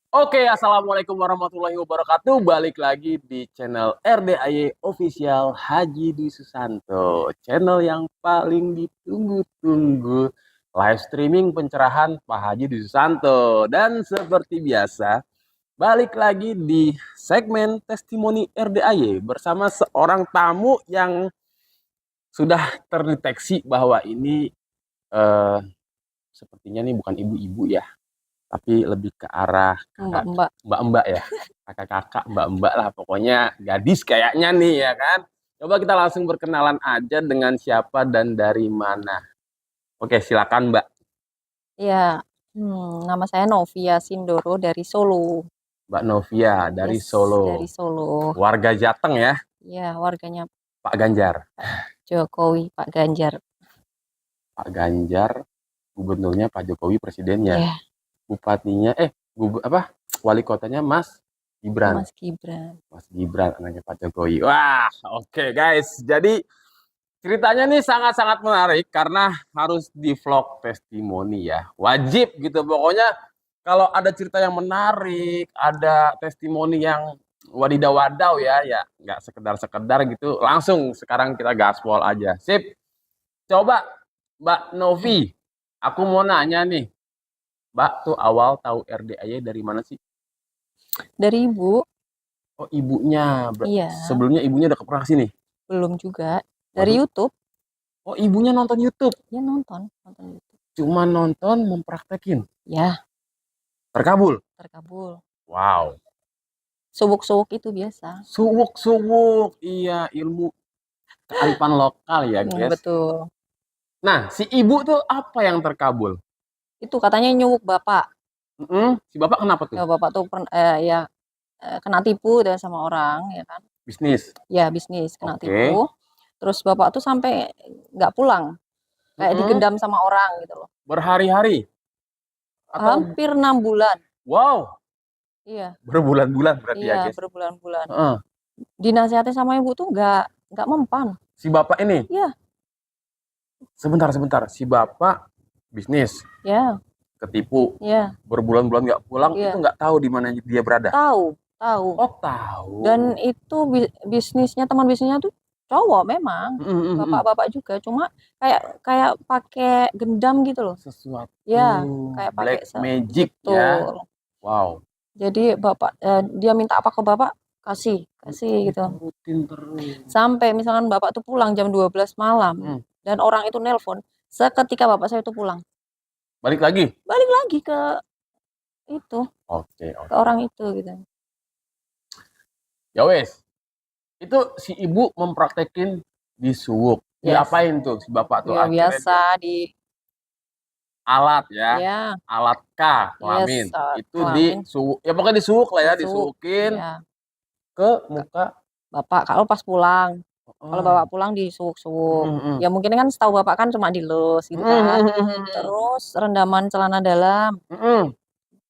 Oke, assalamualaikum warahmatullahi wabarakatuh. Balik lagi di channel RDAY Official Haji Dwi Susanto, channel yang paling ditunggu-tunggu live streaming pencerahan Pak Haji Dwi Susanto. Dan seperti biasa, balik lagi di segmen testimoni RDAY bersama seorang tamu yang sudah terdeteksi bahwa ini eh, sepertinya nih bukan ibu-ibu ya, tapi lebih ke arah kakak Mbak-mbak. mbak-mbak ya, kakak-kakak mbak-mbak lah, pokoknya gadis kayaknya nih ya kan. Coba kita langsung berkenalan aja dengan siapa dan dari mana. Oke, silakan Mbak. Ya, nama saya Novia Sindoro dari Solo. Mbak Novia dari Yes, dari Solo, Solo. warga Jateng ya, Ya, warganya Pak Ganjar. Jokowi, Pak Ganjar. Pak Ganjar gubernurnya, Pak Jokowi presidennya, Ya, bupatinya apa, wali kotanya Mas Gibran. Mas Gibran. Mas Gibran anaknya Pak Jokowi. Wah, oke guys. Jadi ceritanya nih sangat-sangat menarik karena harus di vlog testimoni ya. Wajib gitu. Pokoknya kalau ada cerita yang menarik, ada testimoni yang wadidaw-wadaw ya, ya nggak sekedar-sekedar gitu. Langsung sekarang kita gaspol aja. Sip. Coba Mbak Novi, aku mau nanya nih. Mbak tuh awal tahu RDAY dari mana sih? Dari Ibu? Oh ibunya. Iya, Sebelumnya ibunya udah pernah kesini? belum juga. Dari Waduh. YouTube? Oh ibunya nonton YouTube. Ya nonton YouTube. Cuma nonton mempraktekin. Ya, Terkabul. terkabul. Wow. Subuk-subuk itu biasa. Suwuk-suwuk. Iya, ilmu kearifan lokal ya, guys. Betul. Nah, si ibu tuh apa yang terkabul? Itu katanya nyuwuk Bapak. Si bapak kenapa tuh? Ya, Bapak tuh kena tipu dan sama orang, ya kan? Bisnis. Ya, bisnis, kena Oke. tipu. Terus Bapak tuh sampai nggak pulang. Kayak Mm-mm. digendam sama orang gitu loh. Berhari-hari atau Hampir 6 bulan. wow, Iya, berbulan-bulan berarti ya, iya, guys. berbulan-bulan. Heeh. Dinasihatin sama ibu tuh nggak mempan. Si bapak ini, Iya, sebentar. Si bapak bisnis, ya, ketipu, ya, berbulan-bulan nggak pulang, itu iya. nggak tahu di mana dia berada. Tahu, tahu. Oh, tahu. Dan itu teman bisnisnya tuh cowok memang. Mm-mm. Bapak-bapak juga, cuma kayak kayak pakai gendam gitu loh. Sesuatu Ya, kayak pakai black magic ya. betul. Wow. Jadi dia minta apa ke bapak, kasih gitu. Rutin terus. Sampai misalkan bapak tuh pulang jam 12 malam Hmm. dan orang itu nelpon, seketika bapak saya itu pulang. Balik lagi. Balik lagi ke itu, Oke. ke orang itu gitu. Ya wes. Itu si ibu mempraktekin di suwuk. Yes. Diapain tuh si bapak tuh Ya akhirnya biasa alat ya. ya, Alat K kelamin. yes, alat Itu di kelamin, suwuk. Ya pokoknya disuwuk lah ya, disuwuk. disuwukin Ya, ke muka. bapak kalau pas pulang, kalau bapak Oh. pulang disuwuk-suwuk. Mm-mm. Ya mungkin kan setahu bapak kan cuma dilus gitu kan. Terus rendaman celana dalam, Mm-mm.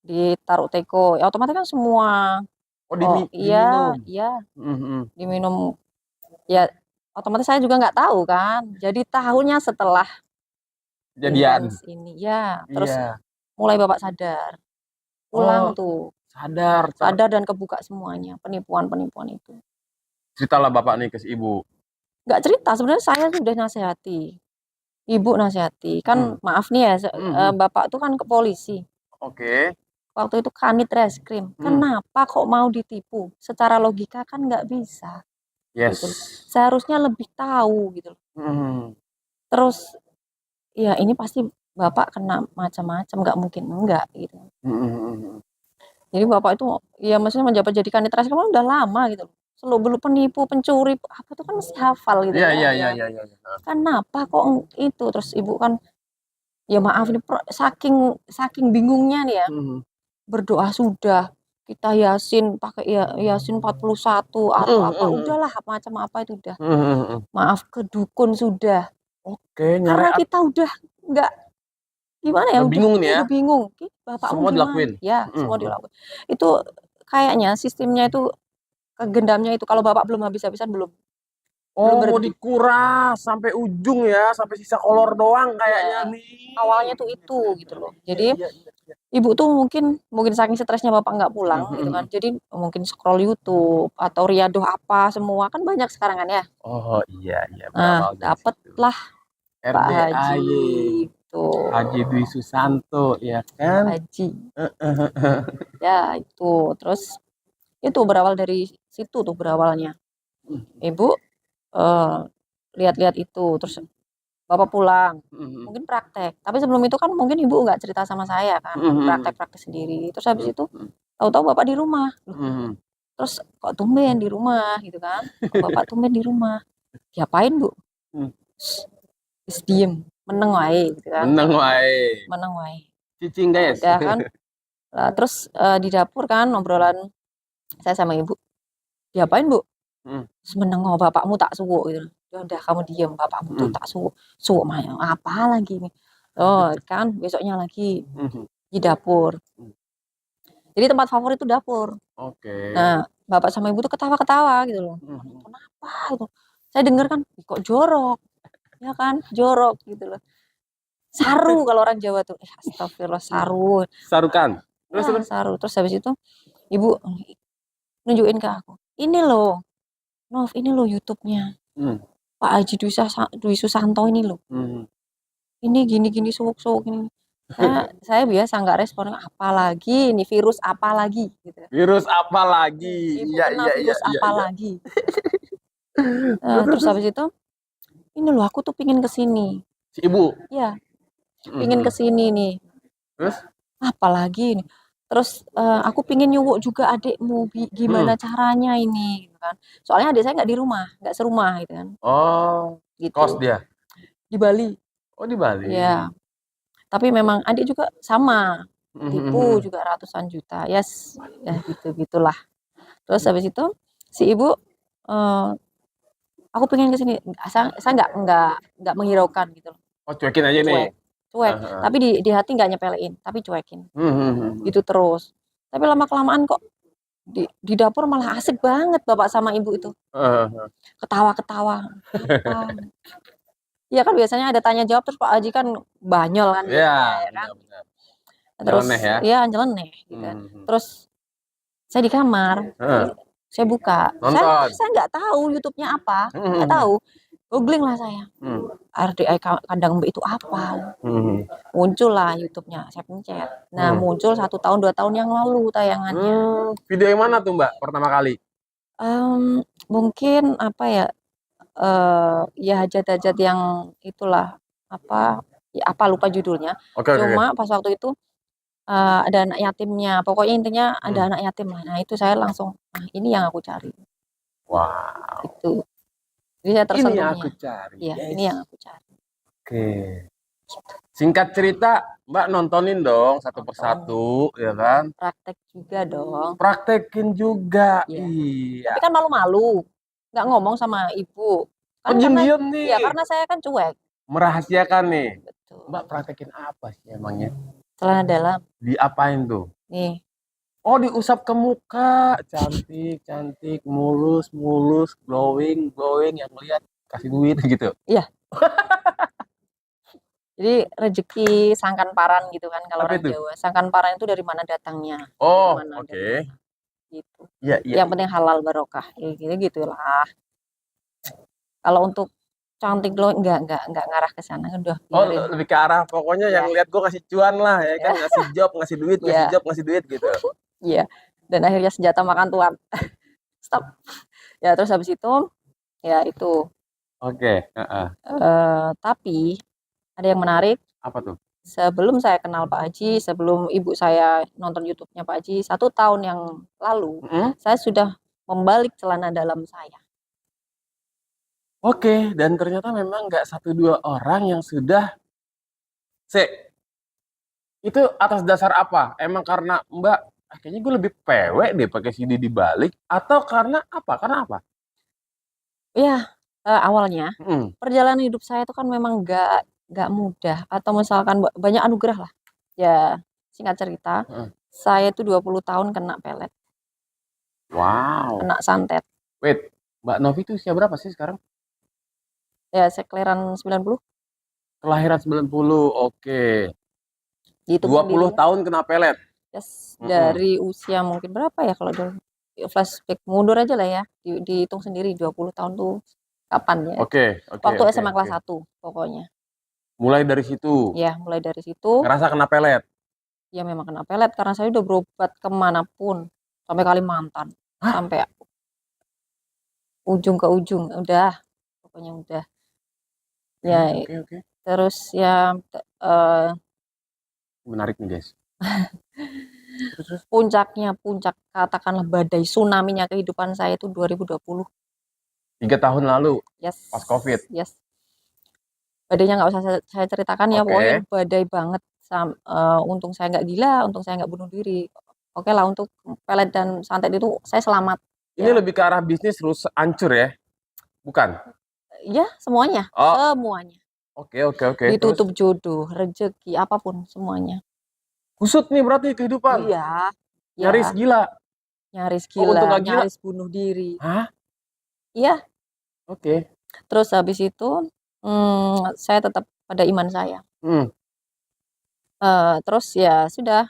ditaruh teko. Ya otomatis kan semua. Oh Oh iya, diminum. iya, Mm-mm. diminum. Ya otomatis saya juga nggak tahu kan. Jadi tahunya setelah Kejadian. intens ini. Ya, terus Iya. mulai bapak sadar. Oh Pulang tuh. sadar. Sadar dan kebuka semuanya. Penipuan-penipuan itu. Ceritalah bapak nih ke si ibu. Nggak cerita, sebenarnya saya sudah nasihati. Ibu nasihati. Kan Hmm. maaf nih ya, Mhm. bapak tuh kan ke polisi. Oke. Waktu itu Kanit Reskrim. Kenapa kok mau ditipu? Secara logika kan nggak bisa. Gitu. Yes. Seharusnya lebih tahu gitu. Mhm. Terus ya ini pasti bapak kena macam-macam, nggak mungkin enggak gitu. Mhm. Jadi bapak itu ya maksudnya menjabat jadi Kanit Reskrim kan udah lama gitu. Selalu belum penipu, pencuri, apa tuh kan mesti hafal gitu Iya, ya. iya, Ya. iya, iya, iya. Kenapa kok itu? Terus ibu kan ya maaf ini saking bingungnya nih ya. Mhm. Berdoa sudah, kita Yasin pakai ya Yasin 41 atau apa, udahlah macam apa itu udah. Mhm. Maaf ke dukun sudah. Oke, Karena nyari kita udah nggak gimana ya, udah bingung nih ya. udah bingung. Bapakmu Semua gimana? dilakuin. Ya, semua dilakukan. Itu kayaknya sistemnya itu kegendamnya itu kalau bapak belum habis-habisan belum Oh, mau berhenti. dikuras sampai ujung ya, sampai sisa kolor doang kayaknya Iya. nih. Awalnya tuh itu gitu loh. Jadi Iya, iya, iya. Ibu tuh mungkin saking stresnya bapak nggak pulang gitu kan. Jadi mungkin scroll YouTube atau riadoh apa semua kan banyak sekarang kan ya. Oh iya iya Nah, berawal dari situ. dapatlah Pak Haji RDAY itu. Haji Dwi Susanto ya kan. Haji. Ya, itu. Terus itu berawal dari situ tuh berawalnya. Ibu eh, lihat-lihat itu terus bapak pulang mungkin praktek tapi sebelum itu kan mungkin ibu nggak cerita sama saya kan praktek-praktek sendiri terus habis itu tahu-tahu bapak di rumah. Loh, terus kok tumben di rumah gitu kan, kok bapak tumben di rumah, diapain bu? Terus diem meneng wae gitu kan, Menang wae. meneng wae. Cicing guys. Udah kan. Nah, terus di dapur kan obrolan saya sama ibu, diapain bu? Terus meneng, oh bapakmu tak suwo gitu. Ya udah kamu diem, bapakmu tuh tak suwo. Suwo mah apa lagi nih? Oh kan besoknya lagi di dapur. Jadi tempat favorit itu dapur. Oke. Nah, bapak sama ibu tuh ketawa-ketawa gitu loh. Kenapa itu? Saya denger kan, "Ih, kok jorok?" Ya kan, jorok gitu loh. Saru kalau orang Jawa tuh. Astagfirullah, saru. Sarukan. Terus Ya, terus. saru. Terus habis itu ibu nunjukin ke aku. Ini loh, Nov, ini loh YouTube-nya. Pak Haji Dwi Susanto ini loh. Ini gini-gini suwuk-suwuk ini. Saya biasa nggak respon apa lagi ini virus apa lagi gitu. Virus apa lagi? Ibu Iya kena iya iya virus iya apa iya. lagi? Terus habis itu ini loh aku tuh pingin ke sini. Si ibu. Ya, pingin ke sini nih. Terus? Apalagi ini. Terus aku pingin nyuwuk juga adikmu gimana caranya ini gitu kan. Soalnya adik saya nggak di rumah, nggak serumah gitu kan. Oh, kos Gitu. dia. Di Bali. Oh di Bali. Ya, tapi memang adik juga sama. Tipu juga ratusan juta. Yes, ya gitu-gitulah. Terus habis itu si ibu aku pengen ke sini. Saya nggak menghiraukan gitu loh. Oh cuekin aja nih. Cuek. Cuek. Tapi di hati nggak nyepelein, tapi cuekin. Gitu terus. Tapi lama-kelamaan kok di dapur malah asik banget bapak sama ibu itu. Ketawa-ketawa. Apa? Iya kan biasanya ada tanya jawab terus Pak Haji kan banyol kan Iya, ya kan. benar-benar. Terus Nyeleneh ya. ya nyeleneh gitu kan. Terus saya di kamar, saya buka. Saya nggak tahu YouTube-nya apa, nggak tahu. Googling lah saya. RDI kandang mbak itu apa? Muncul lah YouTube-nya, saya pencet. Nah muncul 1 tahun 2 tahun yang lalu tayangannya. Video yang mana tuh Mbak pertama kali? Mungkin apa ya? Ya hajat-hajat yang itulah apa? Ya, apa lupa judulnya. Cuma pas waktu itu ada anak yatimnya. Pokoknya intinya ada anak yatim lah. Nah itu saya langsung, nah ini yang aku cari. Wow. Itu. Jadi saya tersentuhnya. Ini yang aku cari. Iya, ini yang aku cari. Oke. Singkat cerita, Mbak nontonin dong satu persatu, ya kan? Praktek juga dong. Praktekin juga. Iya. Iya. Tapi kan malu-malu, nggak ngomong sama ibu. Kan diem-diem nih. Iya, karena saya kan cuek. Merahasiakan nih. Betul. Mbak praktekin apa sih emangnya? Celana dalam. Diapain tuh? Nih. Oh diusap ke muka, cantik, cantik, mulus, mulus, glowing, glowing, yang lihat kasih duit gitu. Iya. Jadi rezeki sangkan paran gitu kan kalau orang Jawa. Sangkan paran itu dari mana datangnya? Oh, oke. Gitu. Iya, iya. Yang penting halal barokah. Ya gitulah. Kalau untuk cantik lo enggak ngarah ke sana udah. Oh, lebih ke arah pokoknya yang lihat gue ngasih cuan lah ya kan, ngasih job, ngasih duit, ngasih job, ngasih duit gitu. Iya. Dan akhirnya senjata makan tuan. Stop. Ya terus habis itu ya itu. Oke. Tapi ada yang menarik. Apa tuh? Sebelum saya kenal Pak Haji, sebelum ibu saya nonton YouTube-nya Pak Haji, 1 tahun yang lalu, saya sudah membalik celana dalam saya. Oke, dan ternyata memang nggak 1-2 orang yang sudah. Itu atas dasar apa? Emang karena Mbak, kayaknya gue lebih pewek deh pakai CD dibalik, atau karena apa? Karena apa? Iya, awalnya perjalanan hidup saya itu kan memang nggak mudah atau misalkan banyak anugerah lah. Ya, singkat cerita, saya itu 20 tahun kena pelet. Wow. Kena santet. Wait, Mbak Novi itu usia berapa sih sekarang? Ya, saya kelahiran 90. Kelahiran 90, oke. Dihitung 20 sendiri ya. tahun kena pelet. Yes, Mm-mm. dari usia mungkin berapa ya kalau dari flashback mundur aja lah ya. Dihitung sendiri 20 tahun tuh kapan ya? Oke, Waktu oke, SMA kelas oke. 1 pokoknya. Mulai dari situ, Ya, mulai dari situ ngerasa kena pelet. ya memang kena pelet karena saya udah berobat kemanapun. Sampai Kalimantan. Hah? Sampai ujung ke ujung. Udah. Pokoknya udah. Ya, Oke. terus ya Menarik nih, guys. Terus. puncak katakanlah badai tsunami-nya kehidupan saya itu 2020. 3 tahun lalu, Yes. pas COVID. Yes. Badainya nggak usah saya ceritakan ya, Oke. pokoknya badai banget. Untung saya nggak gila, untung saya nggak bunuh diri. Oke lah, untuk pelet dan santet itu saya selamat. Ini Ya, lebih ke arah bisnis rusak, hancur ya? Bukan? ya semuanya, Oh, semuanya. oke. Terus Ditutup jodoh, rezeki, apapun semuanya. kusut nih berarti kehidupan. Iya, ya, Nyaris gila. nyaris Oh, untung gila, gak gila. nyaris bunuh diri. Hah? Iya, Oke. terus habis itu saya tetap pada iman saya. Hmm. Terus ya sudah,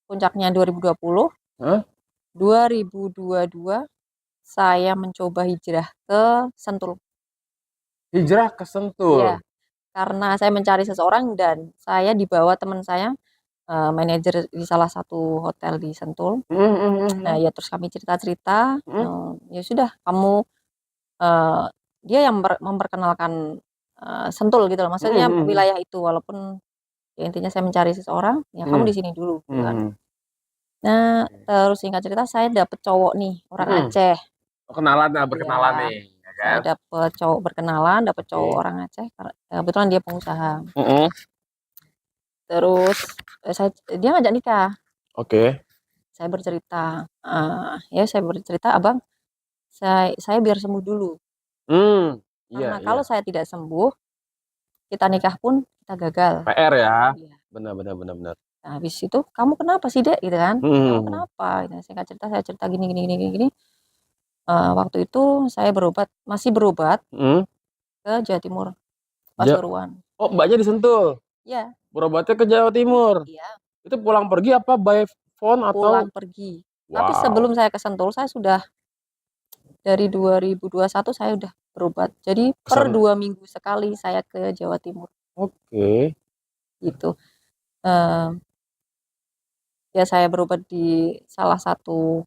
puncaknya 2020. Hah? 2022 saya mencoba hijrah ke Sentul. Hijrah ke Sentul. Iya, karena saya mencari seseorang dan saya dibawa teman saya, manajer di salah satu hotel di Sentul. Nah, ya terus kami cerita-cerita, ya sudah kamu, dia yang memperkenalkan Sentul gitu loh, maksudnya wilayah itu, walaupun ya intinya saya mencari seseorang, ya kamu di sini dulu gitu kan. Nah, terus singkat cerita saya dapet cowok nih, orang Aceh. Kenalan Iya, berkenalan nih, ya saya kan? dapet cowok berkenalan, dapet cowok Oke. orang Aceh, kebetulan dia pengusaha. Terus dia ngajak nikah. Oke. Saya bercerita, abang, saya biar sembuh dulu. Iya, Karena iya. kalau saya tidak sembuh, kita nikah pun kita gagal. PR ya. Iya. Benar. Nah, habis itu kamu kenapa sih dek gitu kan? Kamu kenapa? Gitu. Saya cerita gini. Waktu itu saya masih berobat ke Jawa Timur, Pasuruan. Oh, mbaknya di Sentul. Iya. Berobatnya ke Jawa Timur. Iya. Itu pulang pergi apa by phone atau? Pulang pergi. Tapi sebelum saya ke Sentul, saya sudah dari 2021 saya udah berobat. Jadi per 2 minggu sekali saya ke Jawa Timur. Oke. Gitu. Ya saya berobat di salah satu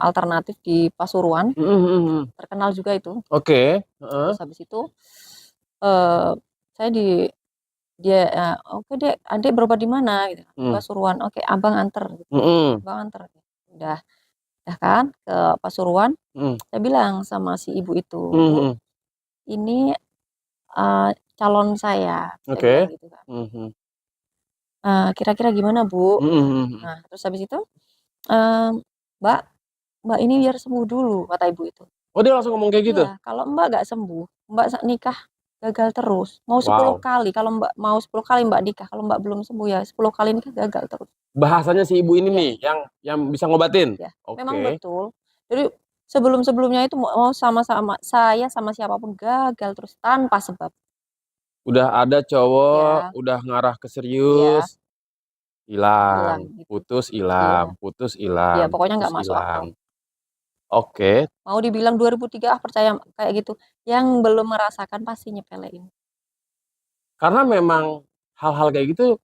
alternatif di Pasuruan. Terkenal juga itu. Oke. Terus habis itu saya oke dek, adek berobat di mana gitu. Pasuruan. Oke, abang anter gitu. Abang anter. Udah kan ke Pasuruan. Saya bilang sama si ibu itu, Bu, ini calon saya. Saya bilang gitu kan. Kira-kira gimana, Bu? Nah, terus habis itu, Mbak ini biar sembuh dulu, kata ibu itu. Oh, dia langsung ngomong kayak gitu? Iya, kalau Mbak nggak sembuh, Mbak nikah gagal terus. Mau 10 kali, kalau Mbak mau 10 kali Mbak nikah, kalau Mbak belum sembuh ya 10 kali nikah gagal terus. Bahasanya si ibu ini nih, yang bisa ngobatin? Ya, memang betul. Jadi sebelum-sebelumnya itu mau sama-sama saya sama siapapun gagal terus tanpa sebab. Udah ada cowok, udah ngarah ke serius, hilang, gitu. putus hilang. Ya pokoknya nggak masuk akal. Oke. Mau dibilang 2003 percaya kayak gitu, yang belum merasakan pasti nyepelein. Karena memang hal-hal kayak gitu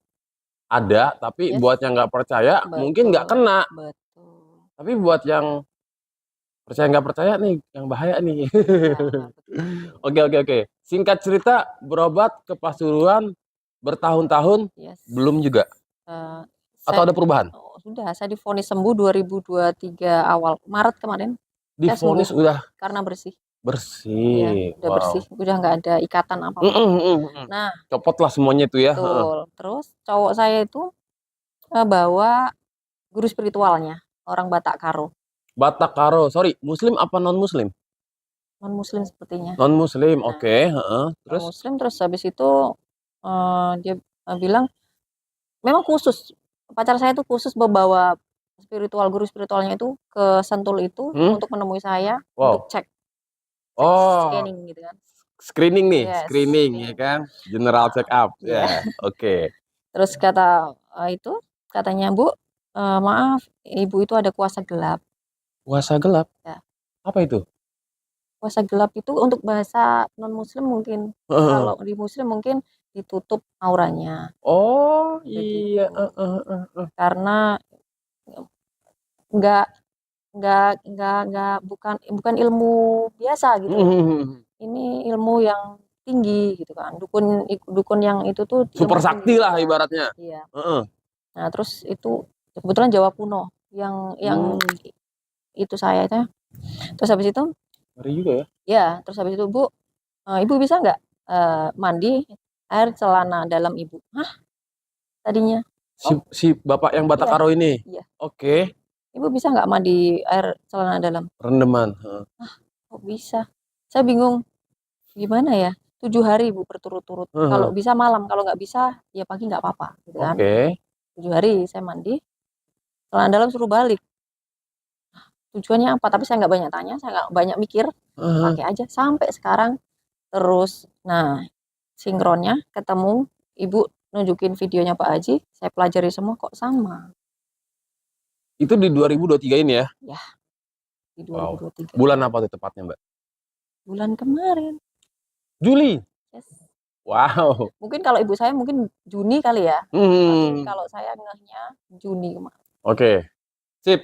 ada, tapi buat yang nggak percaya mungkin nggak kena. Betul. Tapi buat yang percaya nggak percaya nih, yang bahaya nih. Oke. Singkat cerita, berobat ke Pasuruan bertahun-tahun, belum juga? Atau ada perubahan? Sudah, saya divonis sembuh 2023 awal Maret kemarin. Divonis udah karena bersih. Bersih. Ya, udah bersih, udah nggak ada ikatan apapun. Nah, copot lah semuanya itu ya. Betul. Terus cowok saya itu bawa guru spiritualnya, orang Batak Karo. Batak Karo, sorry, Muslim apa non Muslim? Non Muslim sepertinya. Non Muslim, oke. Terus? Non Muslim, terus habis itu dia bilang, memang khusus pacar saya itu khusus membawa guru spiritualnya itu ke Sentul itu untuk menemui saya untuk cek scanning gitu kan. Screening nih, screening ya kan, general check up. Ya, oke. Terus katanya, Bu, maaf, ibu itu ada kuasa gelap. Puasa gelap. Ya. Apa itu? Kuasa gelap itu untuk bahasa non-muslim mungkin. Heeh. Kalau di muslim mungkin ditutup auranya. Oh Begitu. iya. Karena nggak bukan ilmu biasa gitu. Ini ilmu yang tinggi gitu kan. Dukun yang itu tuh Super ilmu sakti tinggi lah ya. ibaratnya. Iya. Heeh. Nah, terus itu kebetulan Jawa kuno yang itu saya itu. Terus habis itu Ngeri juga ya. ya, terus habis itu, Bu, Ibu bisa nggak mandi air celana dalam Ibu? Hah? Tadinya. Oh, Si bapak yang iya, Batakaro ini. iya. Oke. Ibu bisa nggak mandi air celana dalam? Rendeman. Heeh. Kok bisa? Saya bingung. Gimana ya? 7 hari Bu berturut-turut. Kalau Heeh. bisa malam, kalau nggak bisa ya pagi nggak apa-apa, gitu kan. Oke. 7 hari saya mandi, celana dalam suruh balik. Tujuannya apa? Tapi saya nggak banyak tanya, saya nggak banyak mikir, Heeh. pakai aja sampai sekarang. Terus, nah, sinkronnya ketemu ibu nunjukin videonya Pak Haji, saya pelajari semua kok sama. Itu di 2023 ini ya? Ya, di Wow. 2023. Bulan apa tuh tepatnya, Mbak? Bulan kemarin. Juli. Yes. Wow. Mungkin kalau ibu saya mungkin Juni kali ya. Tapi kalau saya ngehnya Juni kemarin. Oke. Sip.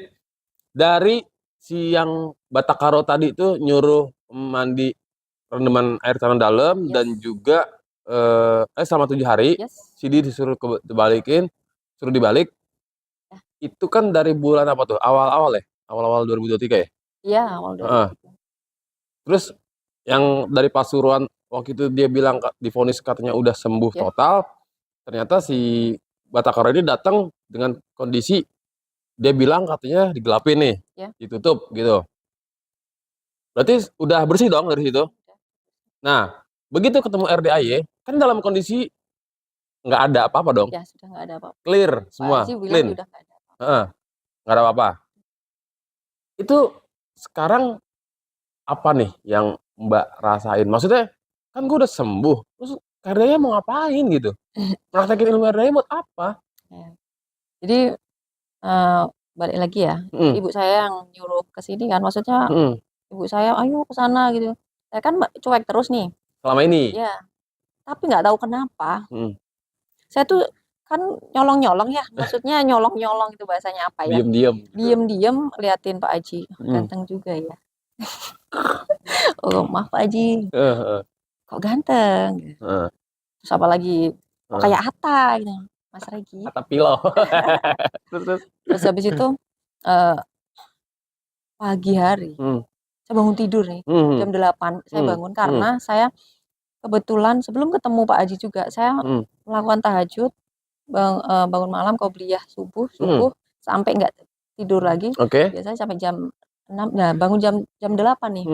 Dari si yang Batakaro tadi itu nyuruh mandi rendaman air tanah dalam Yes. dan juga selama 7 hari Yes. si dia disuruh suruh dibalik. Ya. Itu kan dari bulan apa tuh? Awal-awal ya? Awal-awal 2023 ya? Iya, awal 2023. Terus yang dari Pasuruan waktu itu dia bilang divonis katanya udah sembuh Ya. total. Ternyata si Batakaro ini datang dengan kondisi dia bilang katanya digelapin nih, Ya. ditutup gitu. Berarti udah bersih dong dari situ. Nah, begitu ketemu RDAY, kan dalam kondisi nggak ada apa-apa dong. Ya, sudah nggak ada apa-apa. Clear Pak semua, Haji bilang clean. udah nggak ada apa-apa. Nggak ada apa-apa. Itu sekarang apa nih yang Mbak rasain? Maksudnya kan gue udah sembuh, terus RDAY mau ngapain gitu? Praktekin ilmu RDAY buat apa? Ya. Jadi balik lagi ya, ibu saya yang nyuruh ke sini kan, maksudnya ibu saya ayo ke sana gitu. Saya kan cuek terus nih. Selama ini. Ya. Tapi nggak tahu kenapa. Saya tuh kan nyolong-nyolong ya, maksudnya nyolong-nyolong itu bahasanya apa ya? Diem-diem liatin Pak Haji, ganteng juga ya. Oh maaf Pak Haji, kok ganteng? Terus apalagi kok kayak Atta gitu, Mas Regi. Atta Pilo. Terus habis itu pagi hari, saya bangun tidur nih, jam 8 saya bangun karena saya kebetulan sebelum ketemu Pak Haji juga, saya melakukan tahajud, bangun malam, qobliyah subuh sampai nggak tidur lagi. Biasanya sampai jam 6, nah bangun jam 8 nih.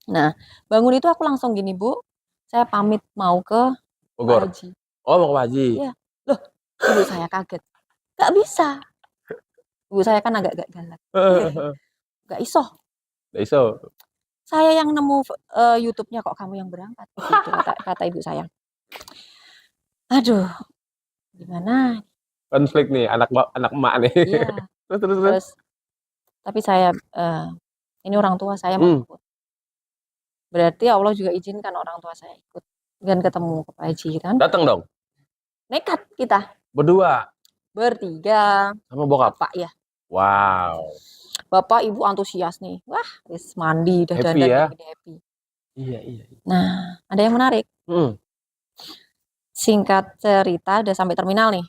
Nah, bangun itu aku langsung gini, Bu, saya pamit mau ke Bogor. Pak Haji. Oh, mau ke Pak Haji. Iya. Loh, ibu saya kaget. Nggak bisa. Ibu saya kan agak galak. Nggak iso. Nggak iso. Saya yang nemu YouTube-nya, kok kamu yang berangkat? Gitu, kata ibu saya. Aduh, gimana? Konflik nih, anak emak nih. Iya. Terus tapi saya ini orang tua saya mau ikut. Berarti Allah juga izinkan orang tua saya ikut dan ketemu ke Pak Haji kan. Datang dong. Nekat kita. Berdua. Bertiga. Sama bokap. Bapak ya. Wow. Bapak ibu antusias nih. Wah, wis mandi udah happy ya. Happy. Iya. Nah, ada yang menarik. Singkat cerita udah sampai terminal nih.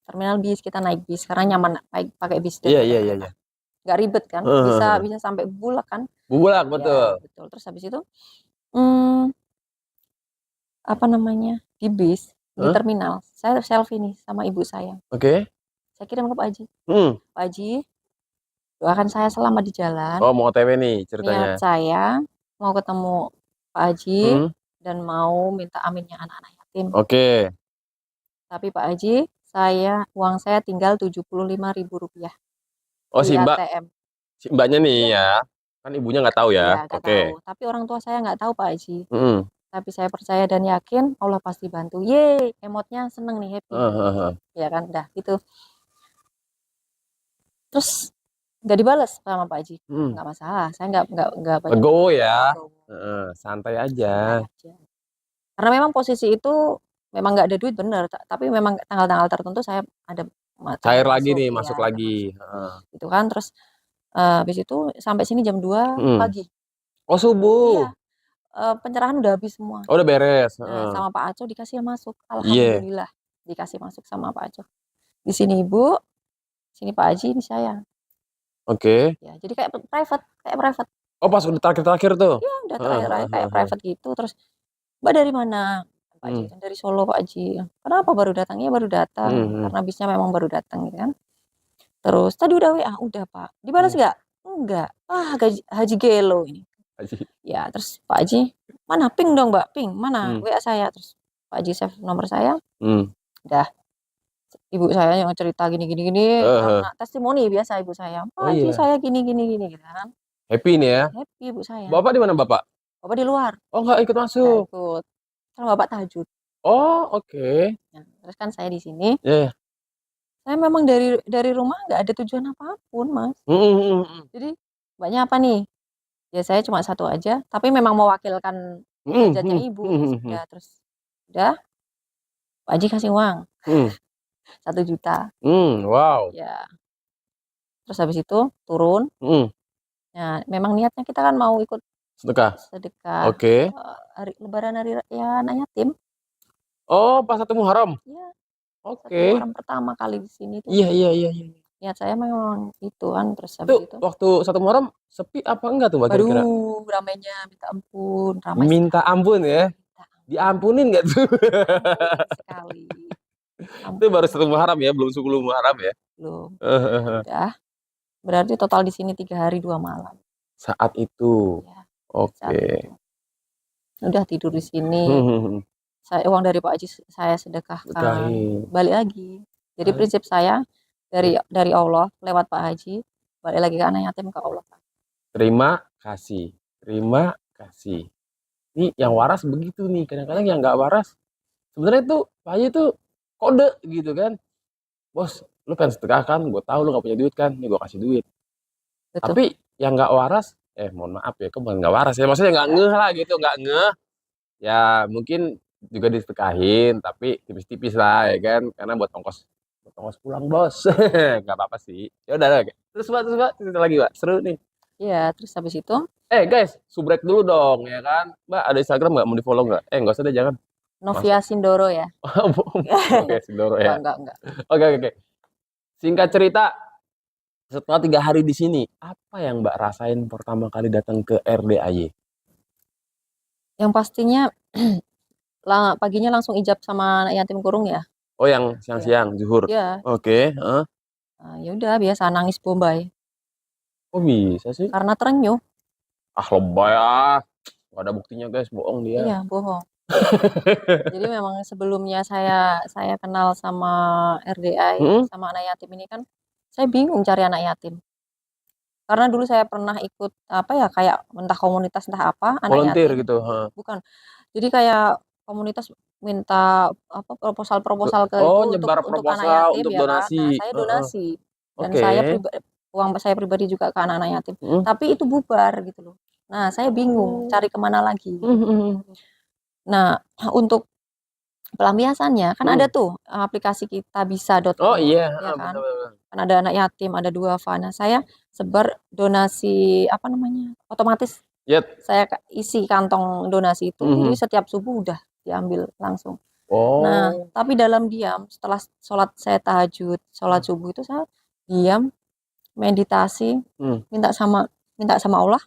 Terminal bis, kita naik bis karena nyaman pakai bis. Iya. Nggak ribet kan, bisa sampai Bulak kan. Bulak, betul. Ya, betul. Terus habis itu apa namanya, di bis, di terminal saya selfie nih sama ibu saya. Saya kirim ke Pak Haji. Pak Haji, doakan saya selama di jalan. Oh, mau OTW nih ceritanya. Niat saya mau ketemu Pak Haji dan mau minta aminnya anak-anak yatim. Tapi Pak Haji, uang saya tinggal Rp75.000. Oh, di si Mbak. ATM. Si Mbaknya nih ya. Kan ibunya nggak tahu ya. Nggak tahu. Tapi orang tua saya nggak tahu Pak Haji. tapi saya percaya dan yakin Allah pasti bantu. Yeay, emotnya seneng nih, happy. Ya kan, dah gitu. Terus nggak dibalas sama Pak Haji. Nggak masalah, saya nggak banyak Legowo ya. legowo. Santai aja. Santai aja. Karena memang posisi itu memang nggak ada duit bener, tapi memang tanggal-tanggal tertentu saya ada Cair tabung lagi masuk, nih, iya, masuk ada lagi. masuk. Gitu kan, terus habis itu sampai sini jam 2 pagi. Oh, subuh. Iya, pencerahan udah habis semua. Oh, udah beres. Nah, sama Pak Aco dikasih masuk. Iya. Alhamdulillah dikasih masuk sama Pak Aco. Di sini Ibu, sini Pak Haji, ini saya. Oke. Ya, jadi kayak private. Oh, pas udah terakhir-terakhir tuh. Iya, udah terakhir kayak private gitu. Terus, Mbak dari mana? Pak Haji, dari Solo Pak Haji. Kenapa baru datang? Iya baru datang. Karena bisnya memang baru datang gitu kan. Terus tadi udah WA, udah Pak. Dibalas nggak? Enggak. Haji Gelo ini. Ya, terus Pak Haji, mana ping dong Mbak, ping, mana WA saya. Terus Pak Haji save nomor saya. Udah. Ibu saya yang cerita gini karena testimoni biasa ibu saya. Pak Haji saya gini gitu kan. Happy nih ya. Happy ibu saya. Bapak di mana Bapak? Bapak di luar. Oh, nggak ikut masuk. Nggak ikut. Kan Bapak tahajud. Oh, oke. Nah, terus kan saya di sini. Iya. Saya memang dari rumah nggak ada tujuan apapun, Mas. Jadi banyak apa nih? Ya saya cuma satu aja, tapi memang mewakilkan hajatnya ibu. Terus udah Pak Haji kasih uang 1 juta. Wow. Ya. Terus habis itu turun. Nah, memang niatnya kita kan mau ikut sedekah. Oke. Hari Lebaran hari raya anak yatim. Oh, pas 1 Muharram. Iya. Oke. 1 Muharram pertama kali di sini tuh. Iya. Niat saya memang itu kan, terus habis itu. Waktu 1 Muharram sepi apa enggak tuh Mbak kira-kira? Aduh, ramainya minta ampun, ramai Minta ampun ya. Diampunin nggak tuh? Sekali. Itu baru 1 Muharram ya, belum 10 Muharram ya? Belum. Udah. Berarti total di sini 3 hari 2 malam. Saat itu. Ya, oke. Udah tidur di sini. Uang dari Pak Haji saya sedekahkan. Balik lagi. Jadi prinsip saya dari Allah lewat Pak Haji balik lagi ke anak yatim ke Allah. Terima kasih. Ini yang waras begitu nih. Kadang-kadang yang nggak waras sebenarnya tuh Pak Haji tuh kode gitu kan. Bos, lu pengen sedekah kan? Gue tahu lu nggak punya duit kan? Nih gue kasih duit. Betul. Tapi yang nggak waras, mohon maaf ya, bukan nggak waras ya, maksudnya nggak ngeh lah gitu, nggak ngeh. Ya mungkin juga disedekahin, tapi tipis-tipis lah ya kan, karena buat ongkos pulang bos, nggak apa-apa sih. Ya udah, terus Pak, cerita lagi Pak, seru nih. Iya, terus habis itu. Guys, subrek dulu dong ya kan, Mbak ada Instagram nggak, mau di follow nggak? Nggak usah deh, jangan. Novia Sindoro ya. Oke, Sindoro ya. Enggak. Oke. Singkat cerita, setelah 3 hari di sini, apa yang Mbak rasain pertama kali datang ke RDAY? Yang pastinya paginya langsung ijab sama anak yatim kurung ya. Oh, yang siang-siang, zuhur. Iya. Oke. Ya udah, biasa nangis Bombay. Kok bisa sih? Karena terenyuh. Lebay ah. Gak ada buktinya guys, bohong dia. Iya, bohong. Jadi memang sebelumnya saya kenal sama RDAY, sama anak yatim ini kan, saya bingung cari anak yatim. Karena dulu saya pernah ikut kayak entah komunitas entah apa anak volunteer yatim. gitu. Bukan. Jadi kayak komunitas minta proposal ke nyebar untuk proposal anak yatim untuk ya donasi. Kan? Nah, saya donasi. Dan Okay. uang saya pribadi juga ke anak-anak yatim. Tapi itu bubar gitu loh. Nah, saya bingung cari kemana lagi. Nah, untuk pelampiasannya kan ada tuh aplikasi kitabisa.com. Oh iya, ya kan? betul. Kan ada anak yatim, ada duafa. Nah, saya sebar donasi otomatis. Saya isi kantong donasi itu. Jadi setiap subuh udah diambil langsung. Nah, tapi dalam diam setelah sholat saya tahajud, sholat subuh itu saya diam, meditasi, minta sama Allah.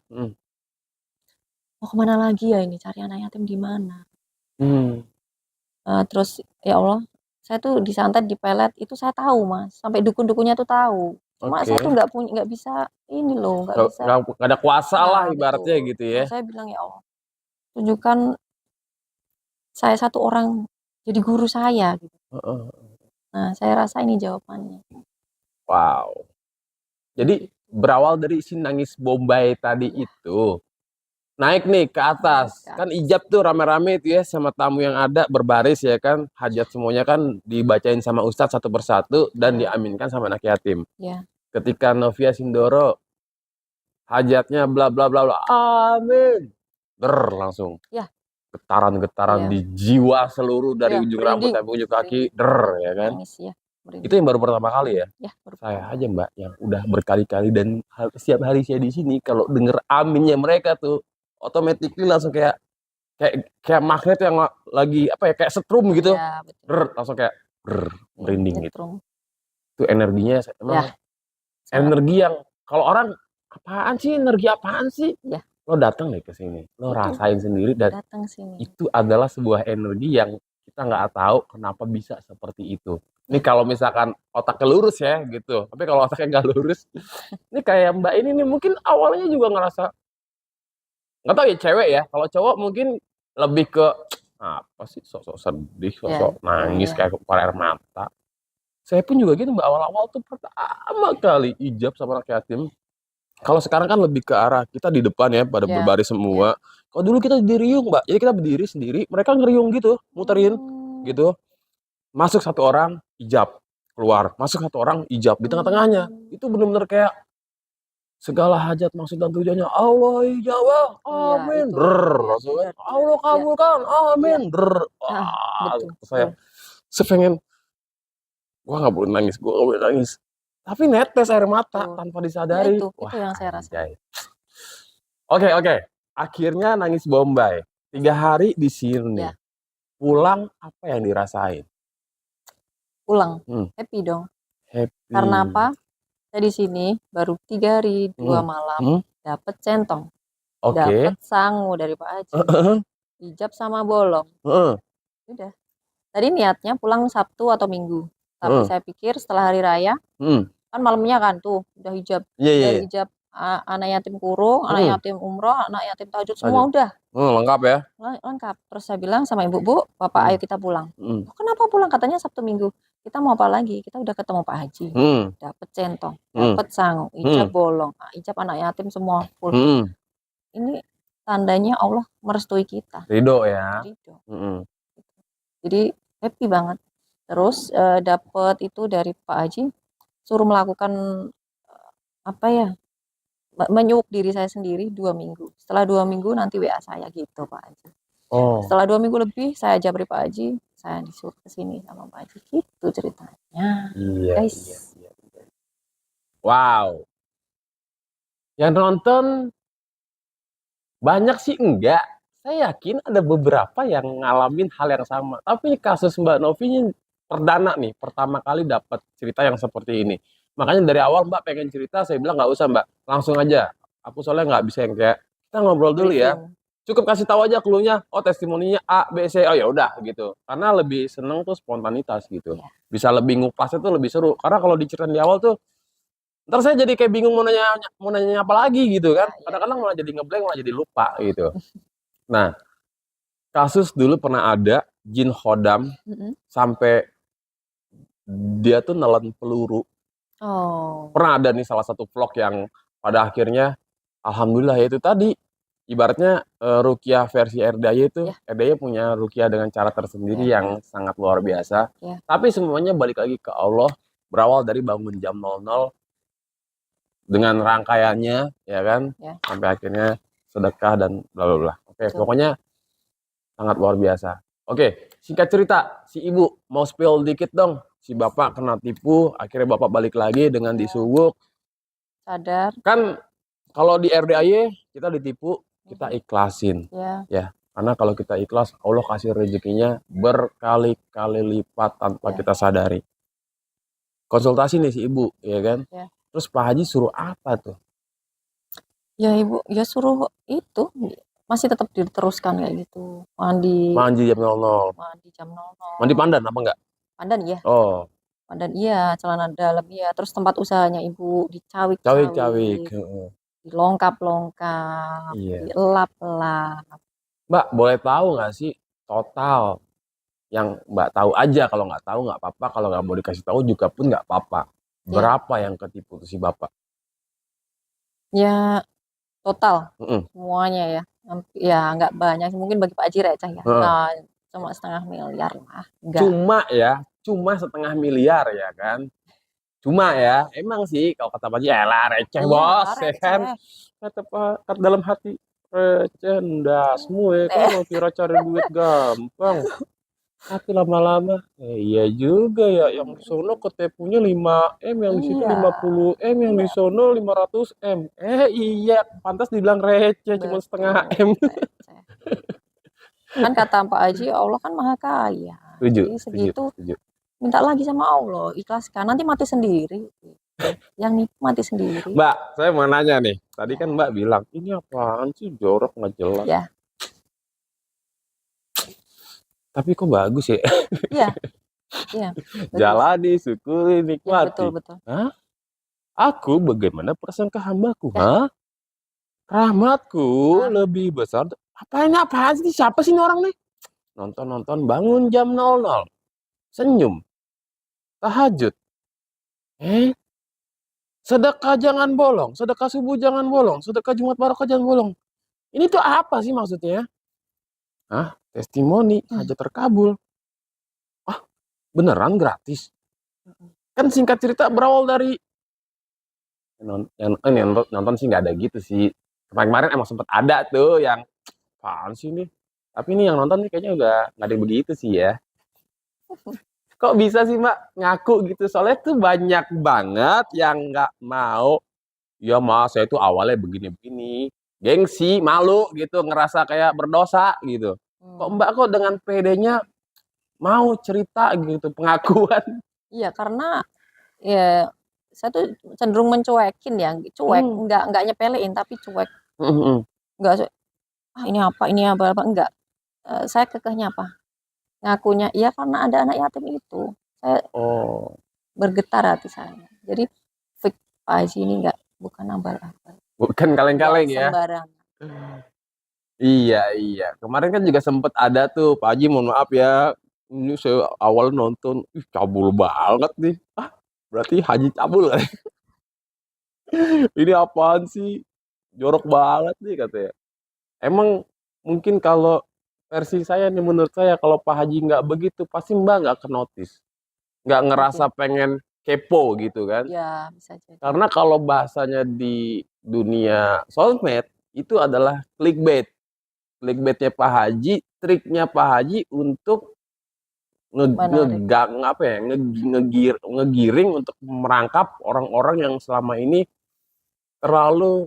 Mau kemana lagi ya ini, cari anak yatim di mana? Terus ya Allah, saya tuh disantet, dipelet itu saya tahu Mas, sampai dukun-dukunnya tuh tahu. Cuma saya tuh nggak bisa ini loh, nggak bisa. Nggak ada kuasa lah ibaratnya gitu ya. Saya bilang ya Allah, tunjukkan saya satu orang jadi guru saya gitu. Nah, saya rasa ini jawabannya. Wow. Jadi berawal dari si nangis Bombay tadi itu, naik nih ke atas. Naik ke Kan ijab tuh rame-rame itu ya sama tamu yang ada berbaris ya kan. Hajat semuanya kan dibacain sama ustadz satu persatu dan Ya. diaminkan sama anak yatim. Ya. Ketika Novia Sindoro hajatnya bla bla bla bla, amin. Langsung Ya. getaran-getaran Iya. di jiwa seluruh dari Iya, ujung rambut merinding. sampai ujung kaki, Merinding. ya kan. Nangis ya, Itu merinding. yang baru pertama kali ya. Ya, baru Saya pertama. aja Mbak yang udah berkali-kali dan setiap hari saya di sini kalau denger aminnya mereka tuh automatically langsung kayak magnet yang lagi apa ya kayak setrum gitu. Iya, betul. Langsung kayak Ya, merinding gitu. nyetrum. Itu energinya emang Ya, sangat. energi yang kalau orang apaan sih energi apaan sih? Ya. Lo datang deh ke sini, lo Itu, rasain sendiri dan datang sini. itu adalah sebuah energi yang kita nggak tahu kenapa bisa seperti itu. Ini Ya. kalau misalkan otaknya lurus ya gitu, tapi kalau otaknya nggak lurus, ini kayak Mbak ini nih mungkin awalnya juga ngerasa nggak tahu ya cewek ya. Kalau cowok mungkin lebih ke apa sih sok-sok sedih, Ya. sok-sok nangis Ya. kayak keluar air mata. Saya pun juga gitu Mbak awal-awal tuh pertama kali ijab sama anak yatim. Kalau sekarang kan lebih ke arah kita di depan ya pada Ya. berbaris semua. Kalau dulu kita diriung Mbak, jadi kita berdiri sendiri, mereka ngeriung gitu, muterin gitu. Masuk satu orang ijab, keluar. Masuk satu orang ijab di tengah-tengahnya. Itu benar-benar kayak segala hajat maksud dan tujuannya Allah ijabah, amin. Ya, Allah kabulkan, amin. betul. Saya sepengen gua nggak boleh nangis. Tapi netes air mata tanpa disadari. Itu yang saya rasain. Oke. Akhirnya nangis Bombay. 3 hari di sini. Ya. Pulang apa yang dirasain? Pulang happy dong. Happy. Karena apa? Saya di sini baru 3 hari 2 malam dapat centong. Dapat sangu dari Pak Haji. Ijab sama bolong. Udah. Tadi niatnya pulang Sabtu atau Minggu. Tapi saya pikir setelah hari raya, kan malamnya kan tuh udah hijab. Dari hijab anak yatim kurung, anak yatim umroh, anak yatim tahajud semua udah. Lengkap ya? Lengkap. Terus saya bilang sama ibu, Bu, Bapak ayo kita pulang. Kenapa pulang? Katanya Sabtu Minggu. Kita mau apa lagi? Kita udah ketemu Pak Haji. Dapat centong, dapat sangu, ijab bolong, ijab anak yatim semua full. Ini tandanya Allah merestui kita. Ridho ya. Ridho. Jadi happy banget. Terus dapat itu dari Pak Haji suruh melakukan apa ya? Menyuk diri saya sendiri 2 minggu. Setelah 2 minggu nanti WA saya gitu Pak Haji. Setelah 2 minggu lebih saya jabri Pak Haji, saya disuruh ke sini sama Pak Haji. Gitu ceritanya. Iya, guys. Iya. Wow. Yang nonton banyak sih enggak. Saya yakin ada beberapa yang ngalamin hal yang sama. Tapi kasus Mbak Novi ini perdana nih, pertama kali dapat cerita yang seperti ini. Makanya dari awal Mbak pengen cerita, saya bilang nggak usah Mbak, langsung aja. Aku soalnya nggak bisa yang kayak kita ngobrol dulu ya. Cukup kasih tahu aja clue-nya. Oh testimoninya A, B, C. Oh ya udah gitu. Karena lebih seneng tuh spontanitas gitu. Bisa lebih ngupasnya tuh lebih seru. Karena kalau diceritain di awal tuh ntar saya jadi kayak bingung mau nanya apa lagi gitu kan. Kadang-kadang malah jadi ngeblank, malah jadi lupa gitu. Nah, kasus dulu pernah ada jin khodam sampai dia tuh nelen peluru. Pernah ada nih salah satu vlog yang pada akhirnya alhamdulillah ya itu tadi ibaratnya ruqyah versi RDAY itu RDAY punya ruqyah dengan cara tersendiri yang sangat luar biasa. Tapi semuanya balik lagi ke Allah, berawal dari bangun jam 00 dengan rangkaiannya ya kan sampai akhirnya sedekah dan bla bla bla. Oke, pokoknya sangat luar biasa. Oke, singkat cerita, si ibu mau spill dikit dong. Si bapak kena tipu, akhirnya bapak balik lagi dengan disuwuk. Sadar. Kan kalau di RDAY kita ditipu, kita ikhlasin. Ya, karena kalau kita ikhlas, Allah kasih rezekinya berkali-kali lipat tanpa kita sadari. Konsultasi nih si ibu, ya kan? Terus Pak Haji suruh apa tuh? Ya ibu, ya suruh itu masih tetap diteruskan kayak gitu. Mandi jam 00. Mandi jam 00. Mandi pandan apa enggak? Pandan iya. Pandan iya, celana dalam iya. Terus tempat usahanya ibu dicawik-cawik. Dilongkap-longkap, dielap-elap. Mbak, boleh tahu nggak sih total yang Mbak tahu aja, kalau nggak tahu nggak apa-apa, kalau nggak mau dikasih tahu juga pun nggak apa-apa. Berapa yang ketipu tuh si bapak? Ya total semuanya ya. Ya nggak banyak, mungkin bagi Pak Haji receh ya. Heeh. Nah, cuma 1,5 miliar lah. Enggak. Cuma 1,5 miliar ya kan. Cuma ya, emang sih kalau kata Pak Haji, elah receh Iya, bos, ya kan. receh. Kata dalam hati, receh ndasmu ya kan, Eh, mau kira cari duit gampang. Tapi lama-lama, iya juga ya, yang di sono ketepunya 5 M, yang di situ iya, 50 M, yang di iya, sono 500 M. Iya, pantas dibilang receh, cuma setengah betul, M. receh. Kan kata Pak Haji, Allah kan maha kaya. Setuju, Jadi setuju, segitu setuju. minta lagi sama Allah, ikhlaskan. Nanti mati sendiri. Gitu. Yang nikah mati sendiri. Mbak, saya mau nanya nih. Tadi kan Ya, Mbak bilang, ini apaan sih jorok nggak jelas. ya, Tapi kok bagus ya? iya, iya, bagus. Jalani, syukuri, Ya, betul, nikmati. betul. Hah? Aku bagaimana prasangka hambaku? Ya, Hah? Rahmatku ah, lebih besar. Apa ini apaan sih? Siapa sih ini orang nih? Nonton-nonton bangun jam 00. Senyum. Tahajud. Eh? Sedekah jangan bolong. Sedekah subuh jangan bolong. Sedekah Jumat Barokah jangan bolong. Ini tuh apa sih maksudnya? Hah? Testimoni hmm, hajat terkabul. Ah, beneran gratis? Kan singkat cerita berawal dari yang nonton sih nggak ada gitu sih. Kemarin emang sempet ada tuh yang apaan sih nih? Tapi ini yang nonton nih kayaknya udah nggak ada yang begitu sih ya. Kok bisa sih Mbak ngaku gitu? Soalnya tuh banyak banget yang nggak mau. Ya Mas, saya tuh awalnya begini-begini. Gengsi, malu gitu, ngerasa kayak berdosa gitu. Kok hmm. Mbak kok dengan pedenya mau cerita gitu, pengakuan. Iya, karena ya saya tuh cenderung mencuekin ya, cuek, Hmm. nggak nyepelein tapi cuek, Hmm. nggak ini apa enggak. Saya kekehnya apa? Ngakunya iya karena ada anak yatim itu. Saya Oh, bergetar hati saya. Jadi fix Pak Haji ini enggak bukan abal-abal. bukan Enggak kaleng-kaleng ya. sembarang. Iya, iya. Kemarin kan juga sempet ada tuh, Pak Haji mohon maaf ya. Ini saya awal nonton, ih cabul banget nih. Ah, berarti Haji cabul kan? Ini apaan sih? Jorok banget nih katanya. Emang mungkin kalau versi saya nih, menurut saya kalau Pak Haji nggak begitu, pasti Mbak nggak ke notice. Nggak ngerasa Mungkin pengen kepo gitu kan. ya bisa jadi. Karena kalau bahasanya di dunia sosmed, itu adalah clickbait. Clickbaitnya Pak Haji, triknya Pak Haji untuk Menarik. apa ya, ngegiring untuk merangkap orang-orang yang selama ini terlalu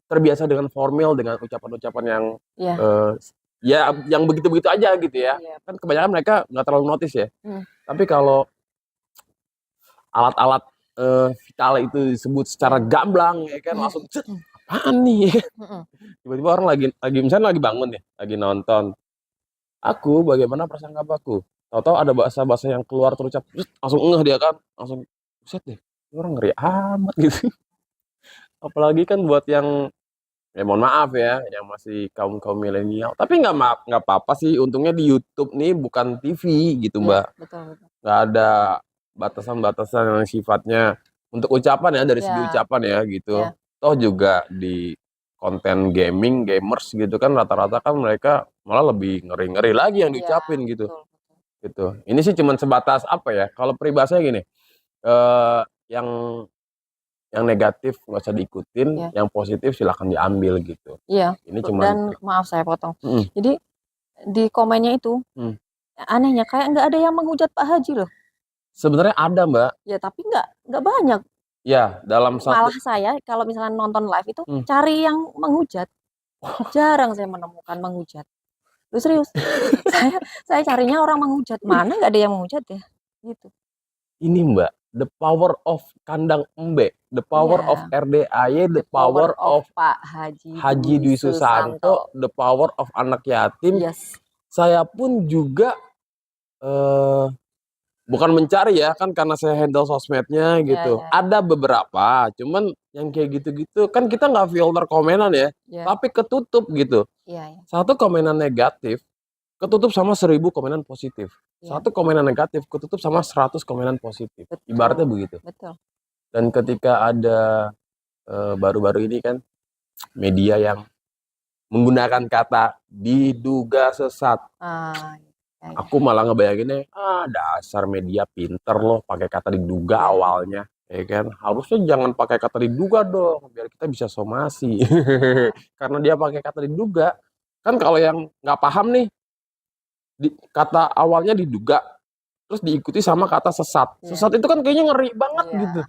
terbiasa dengan formal, dengan ucapan-ucapan yang Iya. eh, ya yang begitu-begitu aja gitu ya. Iya. Kan kebanyakan mereka nggak terlalu notice ya. Hmm. Tapi kalau alat-alat vital itu disebut secara Ya. gamblang ya kan, langsung cet, apaan nih? Mm-mm. Tiba-tiba orang lagi misalnya lagi bangun nih, lagi nonton. Aku bagaimana prasangka aku? Tahu-tahu ada bahasa-bahasa yang keluar terucap, langsung ngeh dia kan, langsung buset deh, ini orang ngeri amat gitu. Apalagi kan buat yang ya mohon maaf ya, yang masih kaum kaum milenial. Tapi nggak apa-apa sih. Untungnya di YouTube nih bukan TV gitu Iya, Mbak. betul, betul. Nggak ada batasan-batasan yang sifatnya untuk ucapan ya, dari segi Ya, ucapan ya gitu. ya, Toh juga di konten gaming, gamers gitu kan rata-rata kan mereka malah lebih ngeri-ngeri lagi yang iya, diucapin gitu. betul, betul. Gitu. Ini sih cuman sebatas apa ya? Kalau peribahasanya gini, eh yang negatif nggak usah diikutin, Ya, yang positif silahkan diambil gitu. iya. Ini cuman Dan maaf saya potong. mm, Jadi di komennya itu mm. anehnya kayak nggak ada yang menghujat Pak Haji loh. Sebenarnya ada Mbak, Ya, tapi nggak banyak. ya dalam satu Malah saya kalau misalnya nonton live itu mm. cari yang menghujat. Jarang saya menemukan menghujat. Lu serius? Saya saya carinya orang menghujat. Mana nggak ada yang menghujat ya? Gitu. Ini Mbak, the power of kandang embe, the power of Iya. RDAY, the The power power of of Pak Haji Haji Dwi Dwi Susanto. Susanto, the power of anak yatim. Yes. Saya pun juga eh, bukan mencari ya, kan karena saya handle sosmednya Ya, gitu. ya, ya. Ada beberapa, cuman yang kayak gitu-gitu kan kita nggak filter komenan ya, Ya, tapi ketutup gitu. iya, ya. Satu komenan negatif ketutup sama 1.000 komenan positif. Ya, Satu komenan negatif ketutup sama 100 komenan positif. Ibaratnya betul. begitu. Betul. Dan ketika ada baru-baru ini kan media yang menggunakan kata diduga sesat. Ah, ya, ya. Aku malah ngebayanginnya, dasar media pinter loh pakai kata diduga Iya. awalnya. Ya kan, harusnya jangan pakai kata diduga dong, biar kita bisa somasi. Karena dia pakai kata diduga. Kan kalau yang nggak paham nih, kata awalnya diduga, terus diikuti sama kata sesat. Iya. Sesat itu kan kayaknya ngeri banget Iya. gitu.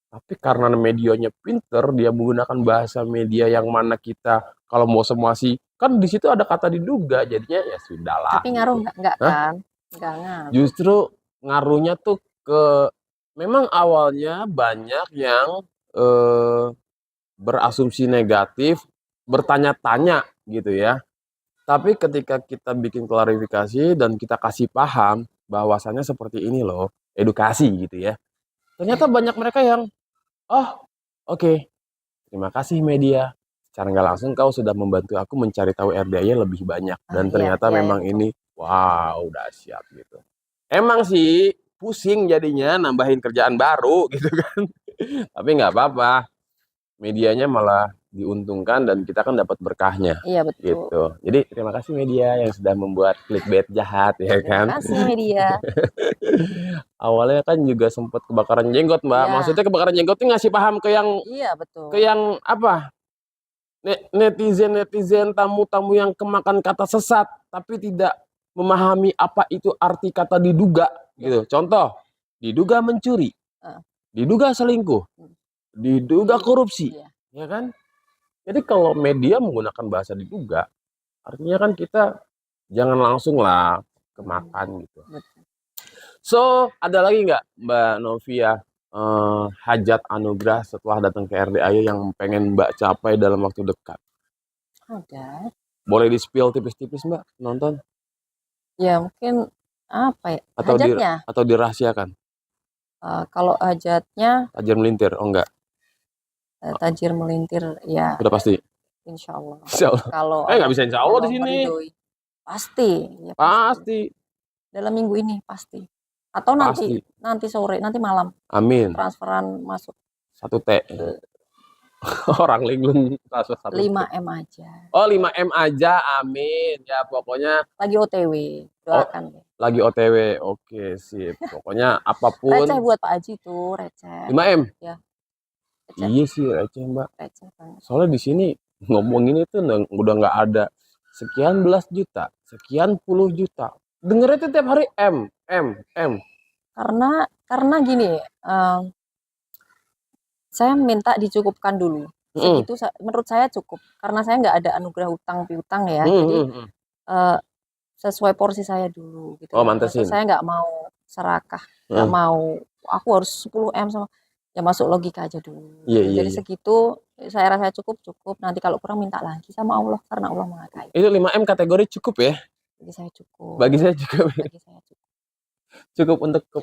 Tapi karena medianya pinter, dia menggunakan bahasa media yang mana kita kalau mau somasi, kan di situ ada kata diduga, jadinya ya sudahlah Tapi ngaruh gitu. nggak Hah? kan? Nggak ngaruh. Justru ngaruhnya tuh ke, memang awalnya banyak yang eh, berasumsi negatif, bertanya-tanya gitu ya. Tapi ketika kita bikin klarifikasi dan kita kasih paham bahwasannya seperti ini loh, edukasi gitu ya. Ternyata banyak mereka yang, oh oke, terima kasih media. Secara nggak langsung kau sudah membantu aku mencari tahu RDA lebih banyak. Ah, Dan iya, ternyata iya, iya, memang betul. ini, wow, dahsyat gitu. Emang sih pusing jadinya nambahin kerjaan baru gitu kan. Tapi nggak apa-apa. Medianya malah diuntungkan dan kita kan dapat berkahnya Iya, betul. gitu. Jadi terima kasih media yang sudah membuat clickbait jahat ya Terima kan. kasih media. Awalnya kan juga sempat kebakaran jenggot, Mbak. Iya, Maksudnya kebakaran jenggot ini ngasih paham iya, ke betul. yang apa? Netizen tamu-tamu yang kemakan kata sesat tapi tidak memahami apa itu arti kata diduga Ya. gitu. Contoh, diduga mencuri, Ah, diduga selingkuh, hmm. diduga korupsi, Iya, ya kan? Jadi kalau media menggunakan bahasa diduga, artinya kan kita jangan langsung lah kemakan gitu. betul. So, ada lagi nggak Mbak Novia hajat anugerah setelah datang ke RDAY yang pengen Mbak capai dalam waktu dekat? Ada. Boleh di-spill tipis-tipis Mbak, nonton? Ya, mungkin apa ya? Atau Hajatnya. atau dirahasiakan? Kalau hajatnya Tajir melintir? Oh enggak, tajir melintir, ya, udah pasti. insya Allah. Insya Allah. Kalau Nggak bisa insya Allah Allah di sini. meridhoi, pasti, ya pasti. Pasti, Dalam minggu ini pasti. Atau nanti pasti. nanti sore, nanti malam Amin. transferan masuk 1 T. Orang linglung transfer 1 T. 5M aja. Oh 5M aja, amin. Ya pokoknya, Lagi OTW, oh doakan deh. lagi OTW. Oke, sip. Pokoknya Receh apapun. buat Pak Haji tuh, receh. 5M. Ya, receh, Iya sih receh Mbak. receh banget. Soalnya di sini ngomongin itu udah nggak ada sekian belas juta, sekian puluh juta. Dengernya tuh tiap hari M. Karena gini, saya minta dicukupkan dulu. Mm. Segitu menurut saya cukup. Karena saya nggak ada anugerah utang piutang ya. Jadi Mm. eh, sesuai porsi saya dulu gitu Oh loh. Maksud mantesin. saya nggak mau serakah, nggak Mm. mau aku harus 10M sama, ya masuk logika aja dulu. Iya iya Jadi iya. segitu saya rasa cukup. Nanti kalau kurang minta lagi sama Allah karena Allah Maha Kaya. Itu 5M kategori cukup ya? Bagi saya cukup. Bagi saya cukup. Bagi saya cukup. Cukup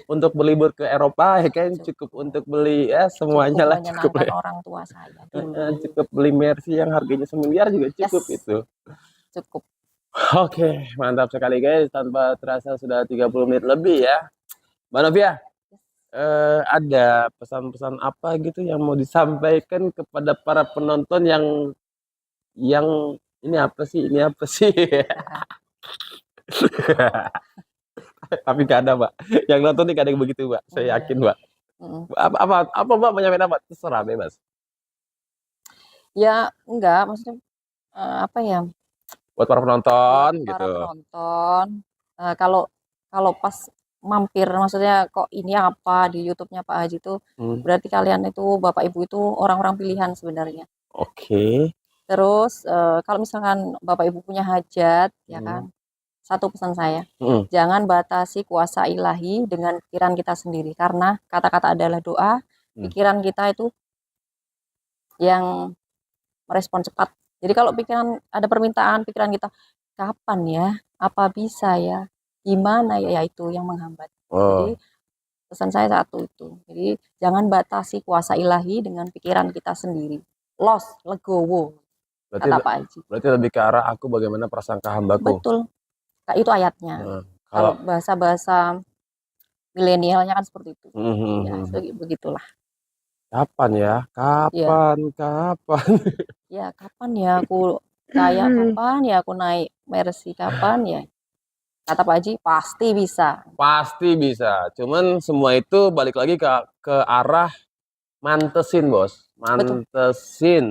untuk berlibur ke Eropa ya kan, cukup Cukup. untuk beli ya semuanya Cukup lah cukup menyenangkan lah. orang tua saya dulu. Cukup beli Mercy yang harganya 1 miliar juga cukup Yes, itu. cukup. Oke, mantap sekali guys. Tanpa terasa sudah 30 menit lebih ya. Mbak Novia, ada pesan-pesan apa gitu yang mau disampaikan kepada para penonton yang ini apa sih? Ini apa sih? Tapi gak ada, Mbak. Yang nonton nih gak ada yang begitu, Mbak. Saya yakin, Mbak. Apa Mbak mau nyampein apa? Terserah bebas. Ya enggak, maksudnya apa ya? Buat para Buat penonton para gitu. penonton, kalau kalau pas mampir, maksudnya kok ini apa di YouTube-nya Pak Haji itu, berarti kalian itu Bapak Ibu itu orang-orang pilihan sebenarnya. Oke. Terus kalau misalkan Bapak Ibu punya hajat, ya kan, satu pesan saya, jangan batasi kuasa ilahi dengan pikiran kita sendiri, karena kata-kata adalah doa, pikiran kita itu yang merespon cepat. Jadi kalau pikiran ada permintaan, pikiran kita kapan ya, apa bisa ya, gimana ya, itu yang menghambat. Jadi pesan saya satu itu. Jadi jangan batasi kuasa ilahi dengan pikiran kita sendiri. Legowo. Kata Pak Haji. Berarti lebih ke arah aku bagaimana prasangka hambaku. Betul. Kak, itu ayatnya. Kalau bahasa-bahasa milenialnya kan seperti itu. Ya, begitulah. Kapan ya? Kapan? Ya, kapan ya aku Kayak kapan ya aku naik Mercy, kapan ya? Kata Pak Haji, pasti bisa. Pasti bisa. Cuman semua itu balik lagi ke arah mantesin, Bos. Betul,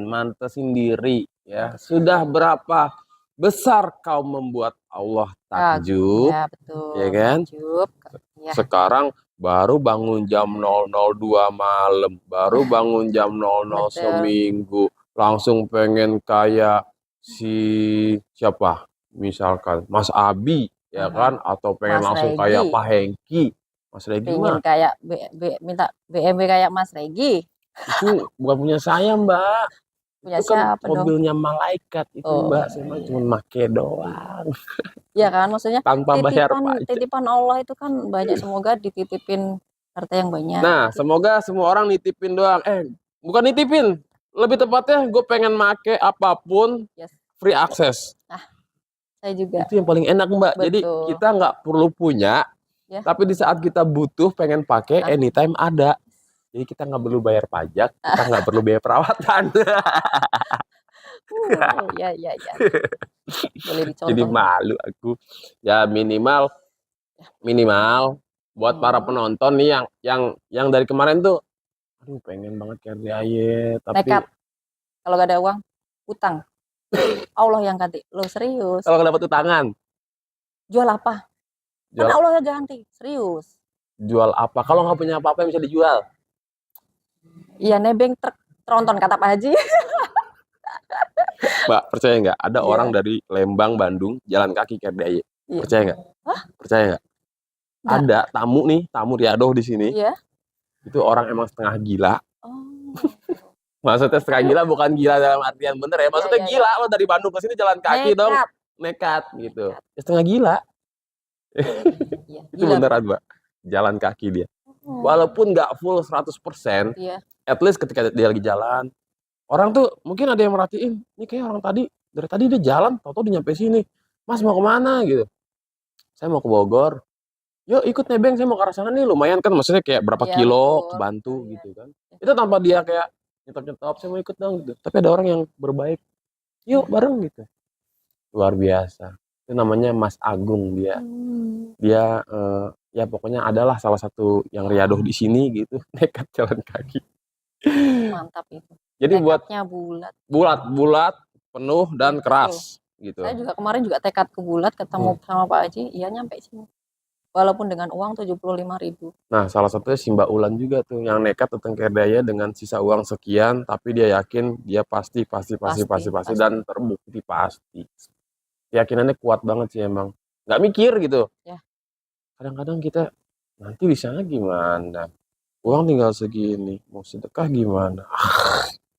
Mantesin diri ya. Sudah berapa besar kau membuat Allah ya takjub, betul, ya kan? takjub. Ya, Sekarang baru bangun jam 002 malam, baru bangun jam 00 betul. seminggu, langsung pengen kayak si siapa? Misalkan Mas Abi, ya Aha. kan? Atau pengen Mas langsung kayak Regi, Pak Hengki. Mas Regi pingin mah kayak minta BMW kayak Mas Regi. itu bukan punya saya, Mbak. Punya Itu kan siapa dong? mobilnya malaikat itu, Oh, Mbak. Saya mah cuma make doang ya kan, maksudnya tanpa bayar titipan pajak. titipan Allah itu kan banyak, semoga dititipin harta yang banyak. Nah, semoga semua orang nitipin doang. Bukan nitipin. Lebih tepatnya gue pengen make apapun Yes. free access. Nah, saya juga. Itu yang paling enak, Mbak. Jadi Betul. kita nggak perlu punya, Ya. tapi di saat kita butuh pengen pakai, Nah. anytime ada. Jadi kita nggak perlu bayar pajak, kita nggak perlu biaya perawatan. Ya, ya, ya. Boleh Jadi dicontoh. malu aku. Ya minimal buat para penonton nih yang dari kemarin tuh, aduh pengen banget kayak Riaye, tapi Nekat. Kalau gak ada uang, utang. Allah yang ganti. Lo serius? kalau nggak dapet tangan, Jual apa? Kan jual Allah yang ganti. Serius. jual apa? Kalau nggak punya apa-apa yang bisa dijual, Iya, nebeng truk tronton kata Pak Haji. Mbak, percaya nggak? Ada Iya. orang dari Lembang, Bandung, jalan kaki ke RDIY. Iya. Percaya nggak? Hah? Percaya nggak? Nggak. Ada tamu Riado di sini. Iya. Itu orang emang setengah gila. Oh. Maksudnya setengah gila bukan gila dalam artian bener ya. Maksudnya Iya, gila lo dari Bandung ke sini jalan kaki nekat. dong. Nekat gitu. Ya, setengah gila. Iya, Itu gila. beneran, Mbak. Jalan kaki dia. Walaupun nggak full 100%, Iya. at least ketika dia lagi jalan, orang tuh mungkin ada yang merhatiin, ini kayak orang tadi, dari tadi dia jalan, tau-tau dia nyampe sini. Mas mau kemana gitu? Saya mau ke Bogor. Yuk ikut nebeng, saya mau ke arah sana nih. Lumayan kan, maksudnya kayak berapa Iya, kilo, betul. kebantu gitu kan. Itu tanpa dia kayak nyetop-nyetop, saya mau ikut dong gitu. Tapi ada orang yang berbaik, yuk bareng gitu. Luar biasa. Itu namanya Mas Agung dia. Dia ya pokoknya adalah salah satu yang riadoh di sini gitu, nekat jalan kaki. Mantap itu. Jadi Tekadnya bulat, penuh dan Betul. keras gitu. Saya juga kemarin juga tekad ke bulat, ketemu sama Pak Haji, iya nyampe sini. Walaupun dengan uang 75.000. Nah, salah satunya si Mbak Ulan juga tuh yang nekat datang ke RDIY dengan sisa uang sekian, tapi dia yakin dia pasti dan terbukti pasti. Keyakinannya kuat banget sih emang. Nggak mikir gitu. Ya. Kadang-kadang kita nanti di sana gimana? Uang tinggal segini, mau sedekah gimana?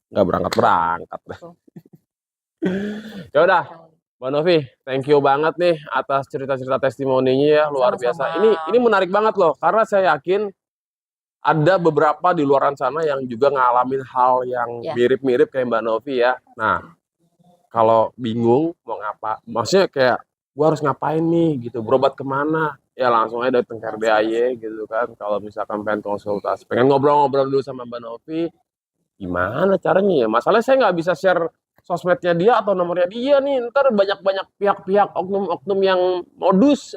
Nggak berangkat. Ya udah, Mbak Novi, thank you banget nih atas cerita-cerita testimoninya ya, luar biasa. Ini menarik banget loh, karena saya yakin ada beberapa di luaran sana yang juga ngalamin hal yang mirip-mirip kayak Mbak Novi ya. Nah, kalau bingung mau ngapa, maksudnya kayak gua harus ngapain nih gitu, berobat kemana? Ya langsung aja datang ke RDIY gitu kan. Kalau misalkan pengen konsultasi, pengen ngobrol-ngobrol dulu sama Mbak Novi, gimana caranya ya? Masalahnya saya nggak bisa share sosmednya dia atau nomornya dia nih, ntar banyak pihak-pihak oknum-oknum yang modus.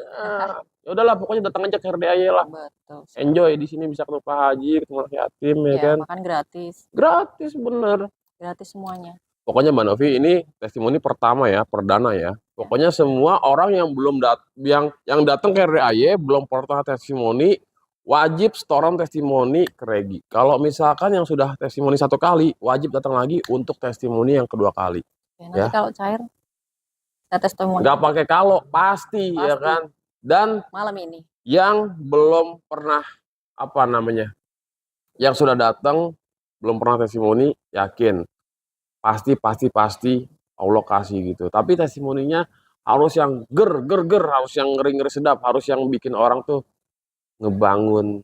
Ya udahlah, pokoknya datang aja ke RDIY lah. Betul. Enjoy di sini, bisa ketemu Pak Haji, ketemu Pak Yatim ya kan. Makan gratis. Gratis bener. Gratis semuanya. Pokoknya Mbak Novi ini testimoni pertama ya, perdana ya. Pokoknya semua orang yang belum yang datang ke RDIY belum pernah testimoni, wajib setoran testimoni ke Regi. Kalau misalkan yang sudah testimoni 1 kali, wajib datang lagi untuk testimoni yang kedua kali. Nanti kalau cair, saya testimoni. Nggak pakai kalau, pasti ya kan. Dan malam ini yang belum pernah yang sudah datang belum pernah testimoni, yakin pasti Allah kasih gitu. Tapi testimoninya harus yang harus yang ngeri-ngeri sedap, harus yang bikin orang tuh ngebangun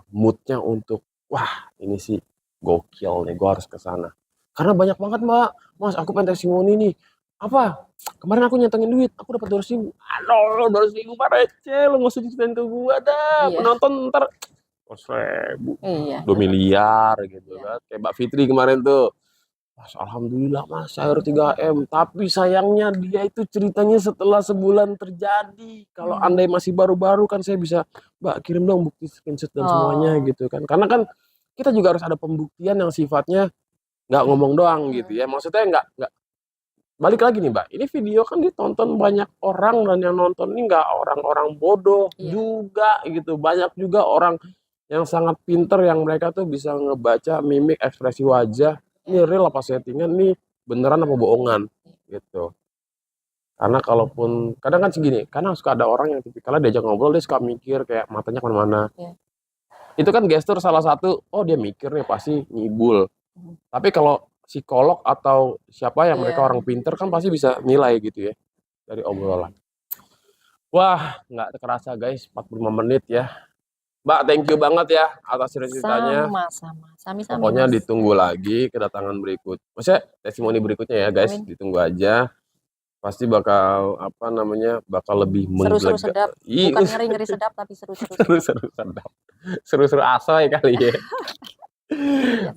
moodnya untuk wah ini sih gokil nih, gue harus kesana. Karena banyak banget Mbak, Mas aku pengen testimoni nih. Kemarin aku nyentengin duit, aku dapat 200.000. Aduh, 200.000 mah receh, lo nggak usah diceritain ke gue dah. Penonton ntar 200.000, 2 miliar gitu kan. Kayak Mbak Fitri kemarin tuh. Mas, alhamdulillah mas cair 3M. Tapi sayangnya dia itu ceritanya setelah sebulan terjadi. Kalau andai masih baru-baru kan saya bisa, Mbak kirim dong bukti screenshot dan semuanya Oh, gitu kan. Karena kan kita juga harus ada pembuktian yang sifatnya nggak ngomong doang gitu ya. Maksudnya nggak balik lagi nih Mbak. Ini video kan ditonton banyak orang dan yang nonton ini nggak orang-orang bodoh iya, juga gitu. Banyak juga orang yang sangat pinter yang mereka tuh bisa ngebaca mimik ekspresi wajah ini real apa settingan nih beneran apa bohongan gitu. Karena kalaupun kadang kan segini, kadang suka ada orang yang tipikalnya diajak ngobrol dia suka mikir kayak matanya kemana-mana. iya. Itu kan gestur salah satu, oh dia mikir nih pasti ngibul. Mhm. Tapi kalau psikolog atau siapa yang mereka Iya. orang pinter kan pasti bisa nilai gitu ya dari obrolan. Wah, nggak kerasa guys, 45 menit ya. Mbak, thank you banget ya atas ceritanya. Sama-sama. Sami-sami, Pokoknya Mas. ditunggu lagi kedatangan berikut. Maksudnya testimoni berikutnya ya guys, Amin. ditunggu aja. Pasti bakal apa namanya, bakal lebih Seru-seru menggelegar. sedap. Bukan ngeri-ngeri sedap, tapi seru-seru sedap. Seru-seru sedap. Seru-seru asoy kali ya. Iya.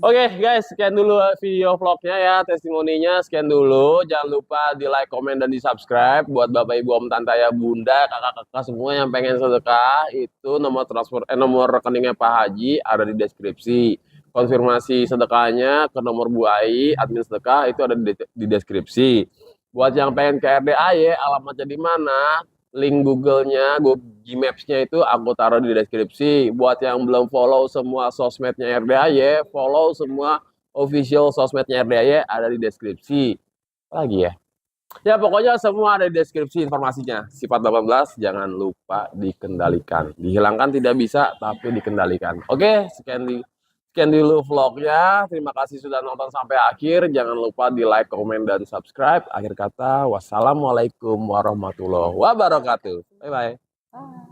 Oke guys, sekian dulu video vlognya ya, testimoninya sekian dulu. Jangan lupa di like, komen, dan di subscribe. Buat bapak ibu om tante ya bunda, kakak-kakak semua yang pengen sedekah, itu nomor transfer, nomor rekeningnya Pak Haji ada di deskripsi. Konfirmasi sedekahnya ke nomor Bu Ai, admin sedekah itu ada di deskripsi. Buat yang pengen ke RDAY, alamatnya di mana? Link Google-nya, Google Maps-nya itu aku taruh di deskripsi. Buat yang belum follow semua sosmednya RDAY, follow semua official sosmednya RDAY ada di deskripsi. Apa lagi ya? Ya pokoknya semua ada di deskripsi informasinya. Sifat 18 jangan lupa dikendalikan. Dihilangkan tidak bisa, tapi dikendalikan. Oke, sekian dulu vlognya. Terima kasih sudah nonton sampai akhir. Jangan lupa di like, komen, dan subscribe. Akhir kata, wassalamualaikum warahmatullahi wabarakatuh. Bye-bye. Bye.